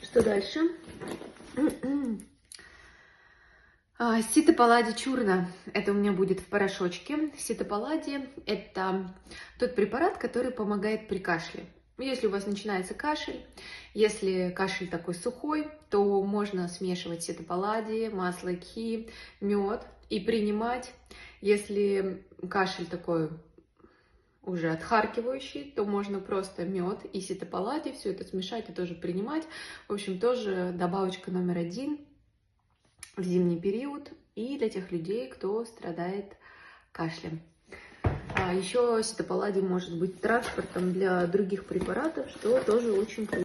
Что дальше? Ситопалади чурна. Это у меня будет в порошочке. Ситопалади – это тот препарат, который помогает при кашле. Если у вас начинается кашель, если кашель такой сухой, то можно смешивать ситопалади, масло кхи, мед и принимать. Если кашель такой уже отхаркивающий, то можно просто мед и ситопалади, все это смешать и тоже принимать. В общем, тоже добавочка номер 1 в зимний период и для тех людей, кто страдает кашлем. Еще ситопалади может быть транспортом для других препаратов, что тоже очень круто.